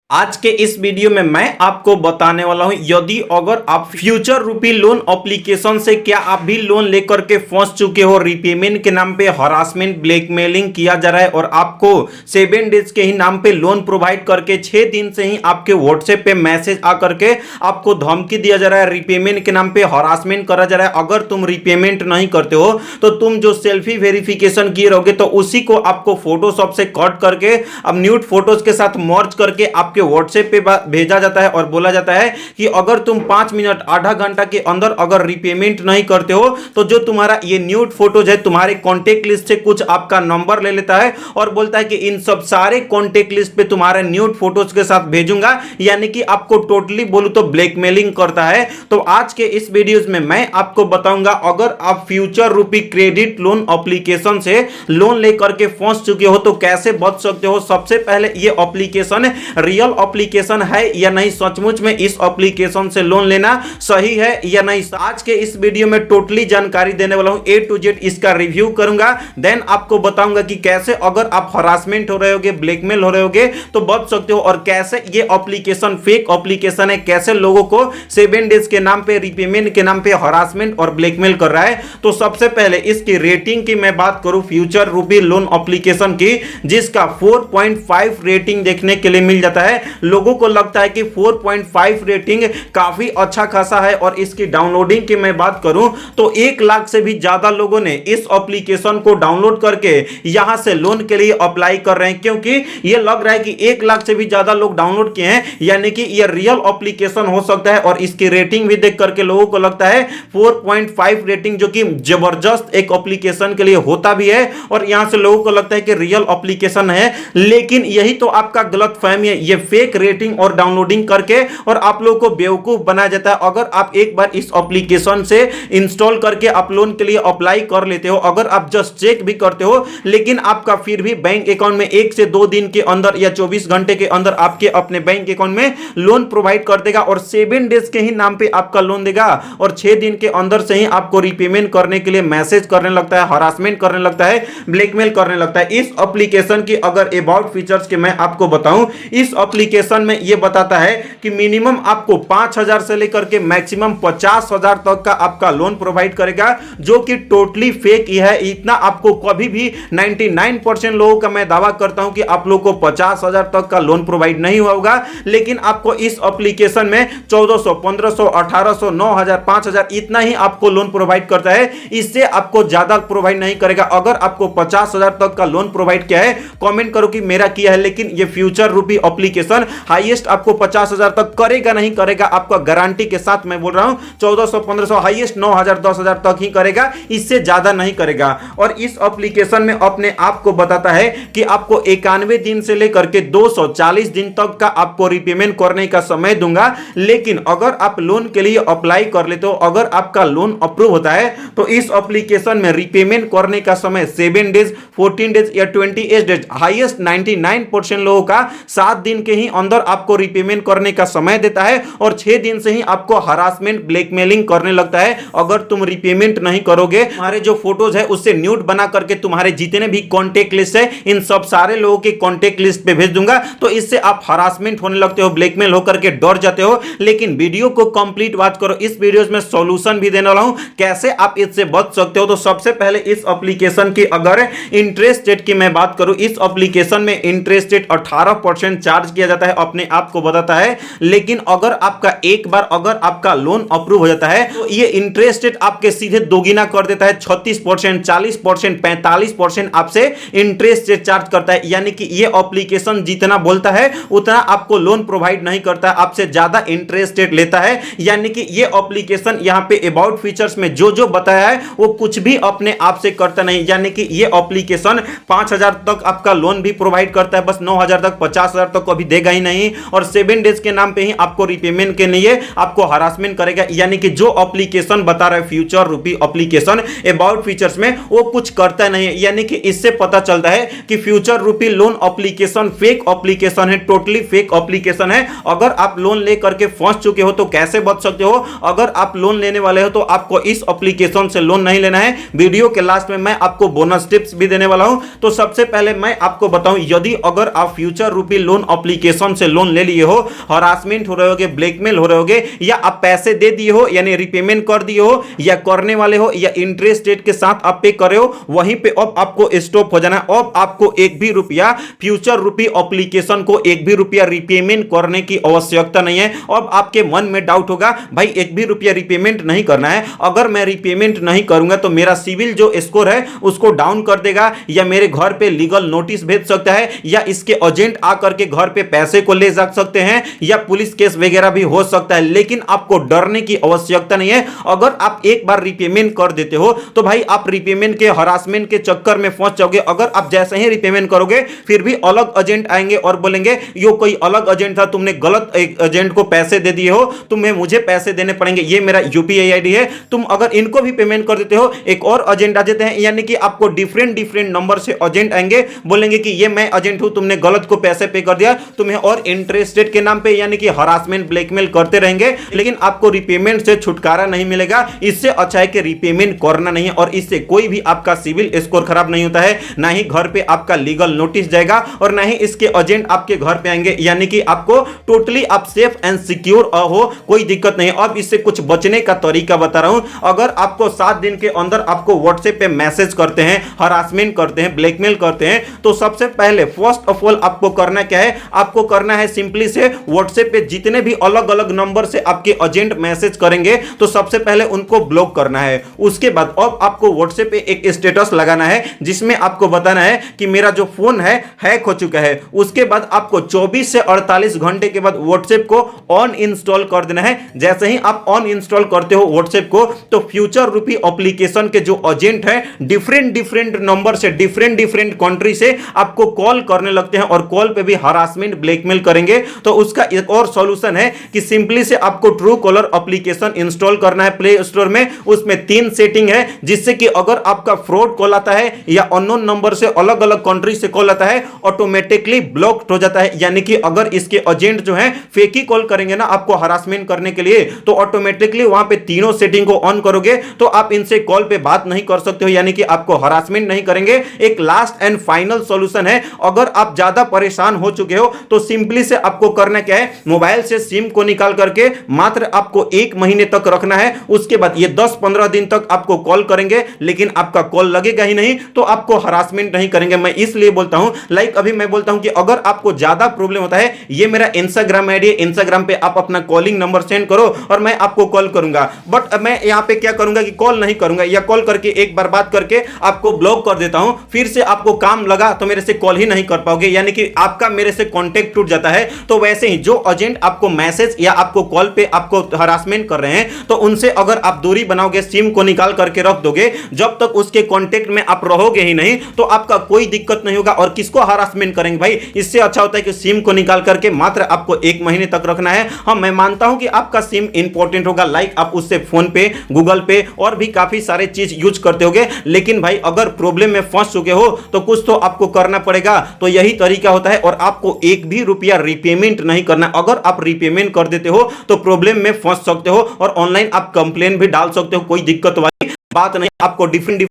आज के इस वीडियो में मैं आपको बताने वाला हूं यदि अगर आप फ्यूचर रूपी लोन एप्लीकेशन से क्या आप भी लोन लेकर के फंस चुके हो, रिपेमेंट के नाम पे हरासमेंट ब्लैकमेलिंग किया जा रहा है और आपको 7 डेज के ही नाम पे लोन प्रोवाइड करके 6 दिन से ही आपके व्हाट्सएप पे मैसेज आकर के आपको धमकी दिया जा रहा है, रिपेमेंट के नाम पे हरासमेंट करा जा रहा है। अगर तुम रिपेमेंट नहीं करते हो तो तुम जो सेल्फी वेरिफिकेशन किए रहोगे तो उसी को आपको फोटोशॉप से कट करके अब न्यूड फोटोज के साथ मर्ज करके आपके व्हाट्सएप पे भेजा जाता है और बोला जाता है कि अगर तुम 5 मिनट आधा घंटा के अंदर अगर रिपेमेंट नहीं करते हो तो जो तुम्हारा ये न्यूड फोटोज है तुम्हारे कॉन्टेक्ट लिस्ट से कुछ आपका नंबर ले लेता है और बोलता है कि इन सब सारे कॉन्टेक्ट लिस्ट पे तुम्हारे न्यूड फोटोज के साथ भेजूंगा, यानी कि आपको टोटली बोलूं तो ब्लैकमेलिंग करता है। तो आज के इस वीडियोस में मैं आपको बताऊंगा अगर आप फ्यूचर रूपी क्रेडिट लोन एप्लीकेशन से लोन लेकर के फंस चुके हो तो कैसे बच सकते हो। सबसे पहले ये एप्लीकेशन रियल एप्लीकेशन है या नहीं, सचमुच में इस एप्लीकेशन से लोन लेना सही है या नहीं, आज के इस वीडियो में टोटली जानकारी देने वाला हूं, A to Z इसका रिव्यू करूंगा। देन आपको बताऊंगा कि कैसे अगर आप हरासमेंट हो रहे होगे, ब्लैकमेल हो रहे होगे तो बच सकते हो और कैसे ये एप्लीकेशन फेक एप्लीकेशन है, कैसे लोगों को 7 डेज के नाम पे, रिपेमेंट के नाम पे हरासमेंट और ब्लैकमेल कर रहा है। तो सबसे पहले इसकी रेटिंग की मैं बात करूं फ्यूचर रूपी लोन एप्लीकेशन की, जिसका 4.5 रेटिंग देखने के लिए मिल जाता है। लोगों को लगता है कि 4.5 रेटिंग काफी अच्छा खासा है और इसकी डाउनलोडिंग की मैं बात करूं तो 1 लाख से भी ज्यादा लोगों ने इस एप्लीकेशन को डाउनलोड करके यहां से लोन के लिए अप्लाई कर रहे हैं, क्योंकि यह लग रहा है कि 1 लाख से भी ज्यादा लोग डाउनलोड किए हैं, यानी कि यह रियल एप्लीकेशन हो सकता है। और इसकी रेटिंग भी देख करके लोगों को लगता है 4.5 रेटिंग, जो कि जबरदस्त एक एप्लीकेशन के लिए होता भी है और यहां से लोगों को लगता है कि रियल एप्लीकेशन है। लेकिन यही तो आपका गलतफहमी है, ये फेक रेटिंग और डाउनलोडिंग करके और आप लोगों को बेवकूफ बनाया जाता है। अगर आप एक बार इस एप्लीकेशन से इंस्टॉल करके आप लोन के लिए अप्लाई कर लेते हो, अगर आप जस्ट चेक भी करते हो लेकिन आपका फिर भी बैंक अकाउंट में 1 से 2 दिन के अंदर या 24 घंटे के अंदर आपके अपने बैंक अकाउंट में लोन प्रोवाइड कर देगा और 7 डेज के ही नाम पे आपका लोन देगा और 6 दिन के अंदर से ही आपको रिपेमेंट करने के लिए मैसेज करने लगता है, हरासमेंट करने लगता है, ब्लैकमेल करने लगता है। इस एप्लीकेशन की अगर अबाउट फीचर्स के मैं आपको बताऊं, इस एप्लीकेशन में यह बताता है कि मिनिमम आपको 5,000 से लेकर के मैक्सिमम 50,000 तक का आपका लोन प्रोवाइड करेगा, जो कि टोटली फेक ही है। इतना आपको कभी भी 99% लोगों का मैं दावा करता हूं कि आप लोग को 50,000 तक का लोन प्रोवाइड नहीं होगा, लेकिन आपको इस एप्लीकेशन में 1,400, 1,500, 1,800, 9,000, 5,000 इतना ही आपको लोन प्रोवाइड करता है। इससे आपको ज्यादा प्रोवाइड नहीं करेगा। अगर आपको 50,000 तक का लोन प्रोवाइड किया है कमेंट करो कि मेरा किया है, लेकिन ये फ्यूचर रूपी एप्लीकेशन हाईएस्ट आपको 50,000 तक करेगा नहीं करेगा, आपका गारंटी के साथ मैं बोल रहा हूं। 1,400, 1,500, हाईएस्ट 9,000, 10,000 तक ही करेगा, इससे ज्यादा नहीं करेगा। और इस एप्लीकेशन में अपने आप को बताता है कि आपको 91 दिन से लेकर के 240 दिन तक का आपको रिपेमेंट करने का समय दूंगा। लेकिन अगर आप लोन के लिए अप्लाई कर लेते हो, अगर आपका लोन अप्रूव होता है तो इस एप्लीकेशन में रिपेमेंट करने का समय 7 डेज, 14 डेज या 28 डेज, हाईएस्ट 99% लोगों का 7 दिन के ही अंदर आपको रिपेमेंट करने का समय देता है और 6 दिन से ही आपको हरासमेंट ब्लैकमेलिंग करने लगता है। अगर तुम रिपेमेंट नहीं करोगे, तुम्हारे जो फोटोज है उससे न्यूड बना करके तुम्हारे जितने भी कॉन्टेक्ट लिस्ट है इन सब सारे लोगों के कॉन्टेक्ट लिस्ट पे भेज दूंगा। तो इससे आप हरासमेंट होने लगते हो, ब्लैकमेल होकर के डर जाते हो। लेकिन वीडियो को कंप्लीट वॉच करो, इस वीडियो में सॉल्यूशन भी देने वाला हूं कैसे आप इससे बच सकते हो। तो सबसे पहले इस एप्लीकेशन की अगर इंटरेस्ट रेट की मैं बात करूं, इस एप्लीकेशन में इंटरेस्ट रेट 18% चार्ज किया जाता है, अपने आप को बताता है। लेकिन अगर आपका एक बार अगर आपका लोन अप्रूव हो जाता है तो ये इंटरेस्ट रेट आपके सीधे दोगुना कर देता है। 36%, 40%, 45% आपसे इंटरेस्ट रेट चार्ज करता है, यानी कि ये एप्लीकेशन जितना बोलता है उतना आपको लोन प्रोवाइड नहीं करता, आपसे ज्यादा इंटरेस्ट रेट लेता है। यानी कि ये एप्लीकेशन यहां पे अबाउट फीचर्स में जो जो बताया है वो कुछ भी अपने आप से करता नहीं। यानी कि ये एप्लीकेशन 5,000 तक आपका लोन भी प्रोवाइड करता है, बस 9,000 तक, 50,000 तक कभी देगा ही नहीं और 7 डेज के नाम पे ही आपको रिपेमेंट के लिए आपको हरासमेंट करेगा। यानी कि जो एप्लीकेशन बता रहा है फ्यूचर रूपी एप्लीकेशन अबाउट फीचर्स में वो कुछ करता नहीं है। यानी कि इससे पता चलता है कि फ्यूचर रूपी लोन एप्लीकेशन फेक एप्लीकेशन है, टोटली फेक एप्लीकेशन है। अगर आप लोन ले करके फंस चुके हो तो कैसे बच सकते हो, अगर आप लोन लेने वाले हो तो आपको इस एप्लीकेशन से लोन नहीं लेना है। वीडियो के लास्ट में मैं आपको बोनस टिप्स भी देने वाला हूं। तो सबसे पहले मैं आपको बताऊं, यदि अगर आप फ्यूचर रूपी लोन एप्लीकेशन एप्लीकेशन से लोन ले लिए हो, हरासमेंट हो रहे होगे, ब्लैकमेल हो रहे होगे, या आप पैसे दे दिए हो यानी रिपेमेंट कर दिए हो या करने वाले हो, या इंटरेस्ट रेट के साथ आप पे करे हो, वहीं पे अब आपको स्टॉप हो जाना है। अब आपको एक भी रुपया फ्यूचर रूपी एप्लीकेशन को एक भी रुपया रिपेमेंट करने की आवश्यकता नहीं है। अब आपके मन में डाउट होगा भाई एक भी रुपया रिपेमेंट नहीं करना है, अगर मैं रिपेमेंट नहीं करूंगा तो मेरा सिविल जो स्कोर है उसको डाउन कर देगा, या मेरे घर पे लीगल नोटिस भेज सकता है, या इसके एजेंट आकर के घर पे पैसे को ले जा सकते हैं, या पुलिस केस वगैरह भी हो सकता है। लेकिन आपको डरने की आवश्यकता नहीं है। अगर आप एक बार रिपेमेंट कर देते हो तो भाई आप रिपेमेंट के हरासमेंट के चक्कर में फंस जाओगे। अगर आप जैसे ही रिपेमेंट करोगे फिर भी अलग एजेंट आएंगे और बोलेंगे यो कोई अलग एजेंट था, तुमने गलत एजेंट को पैसे दे दिए हो, तुम्हें मुझे पैसे देने पड़ेंगे, ये मेरा यूपीआई आईडी है। तुम अगर इनको भी पेमेंट कर देते हो एक और एजेंट आ जाते हैं, यानी कि आपको डिफरेंट डिफरेंट नंबर से एजेंट आएंगे, बोलेंगे कि ये मैं एजेंट हूं, तुमने गलत को पैसे पे कर दिया, तुम्हें और इंटरेस्ट रेट के नाम पे यानी कि हरासमेंट ब्लैकमेल करते रहेंगे, लेकिन आपको रिपेमेंट से छुटकारा नहीं मिलेगा। इससे अच्छा है कि रिपेमेंट करना नहीं है, और इससे कोई भी आपका सिविल स्कोर खराब नहीं होता है, ना ही घर पे आपका लीगल नोटिस जाएगा, और ना ही इसके एजेंट आपके घर पे आएंगे, यानी कि आपको टोटली आप सेफ एंड सिक्योर हो, कोई दिक्कत नहीं। अब इससे कुछ बचने का तरीका बता रहा हूं। अगर आपको 7 दिन के अंदर आपको व्हाट्सएप पे मैसेज करते हैं, हरासमेंट करते हैं, ब्लैकमेल करते हैं, तो सबसे पहले फर्स्ट ऑफ ऑल आपको करना क्या है, आपको करना है सिंपली से व्हाट्सएप पे जितने भी अलग अलग नंबर से आपके एजेंट मैसेज करेंगे तो सबसे पहले उनको ब्लॉक करना है। उसके बाद अब आपको व्हाट्सएप पे एक स्टेटस लगाना है जिसमें आपको बताना है कि मेरा जो फोन है हैक हो चुका है। उसके बाद आपको 24 से 48 घंटे के बाद व्हाट्सएप को ऑन इंस्टॉल कर देना है। जैसे ही आप ऑन इंस्टॉल करते हो व्हाट्सएप को, तो फ्यूचर रूपी एप्लीकेशन के जो एजेंट है डिफरेंट डिफरेंट नंबर से, डिफरेंट डिफरेंट कंट्री से आपको कॉल करने लगते हैं, और कॉल पे भी हरासमेंट ब्लैकमेल करेंगे। तो उसका एक और सॉल्यूशन है कि सिंपली से आपको ट्रू कॉलर एप्लीकेशन इंस्टॉल करना है प्ले स्टोर में। उसमें 3 सेटिंग है जिससे कि अगर आपका फ्रॉड कॉल आता है या अननोन नंबर से अलग अलग कंट्री से कॉल आता है, ऑटोमेटिकली ब्लॉक्ड हो जाता है। यानी कि अगर इसके एजेंट जो है फेक ही कॉल करेंगे ना आपको हरासमेंट करने के लिए, तो ऑटोमेटिकली वहां पे तीनों सेटिंग को ऑन करोगे तो आप इनसे कॉल पे बात नहीं कर सकते हो, यानी कि आपको हरासमेंट नहीं करेंगे। एक लास्ट एंड फाइनल सॉल्यूशन है, अगर आप ज्यादा परेशान हो चुके हो तो सिंपली से आपको करना क्या है, मोबाइल से सिम को निकाल करके मात्र आपको 1 महीने तक रखना है। उसके बाद ये 10-15 दिन तक आपको कॉल करेंगे, लेकिन आपका कॉल लगेगा ही नहीं, तो आपको हरासमेंट नहीं करेंगे। मैं इसलिए बोलता हूं, लाइक अभी मैं बोलता हूं कि अगर आपको ज्यादा प्रॉब्लम होता है, ये मेरा इंस्टाग्राम आईडी है, इंस्टाग्राम पे आप अपना कॉलिंग नंबर सेंड करो और मैं आपको कॉल करूंगा। बट मैं यहां पे क्या करूंगा कि कॉल नहीं करूंगा, या कॉल करके एक बार बात करके आपको ब्लॉक कर देता हूं, फिर से आपको काम लगा तो मेरे से कॉल ही नहीं कर पाओगे, यानी कि आपका मेरे से कांटेक्ट टूट जाता है। तो वैसे ही जो एजेंट आपको मैसेज या आपको कॉल पे आपको हरासमेंट कर रहे हैं, तो उनसे अगर आप दूरी बनाओगे, सिम को निकाल करके रख दोगे, जब तक उसके कांटेक्ट में आप रहोगे ही नहीं तो आपका कोई दिक्कत नहीं होगा। और किसको हरासमेंट करेंगे भाई, इससे अच्छा होता है कि सिम को निकाल करके मात्र आपको 1 महीने तक रखना है। हाँ, मैं मानता हूं कि आपका सिम इंपॉर्टेंट होगा, लाइक आप उससे फोन पे, गूगल पे और भी काफी सारे चीज यूज करते होगे, लेकिन भाई अगर प्रॉब्लम में फंस चुके हो तो कुछ तो आपको करना पड़ेगा। तो यही तरीका होता है, और आपको एक भी रुपया रिपेमेंट नहीं करना। अगर आप रिपेमेंट कर देते हो तो प्रॉब्लम में फंस सकते हो, और ऑनलाइन आप कंप्लेन भी डाल सकते हो, कोई दिक्कत वाली बात नहीं। आपको डिफरेंट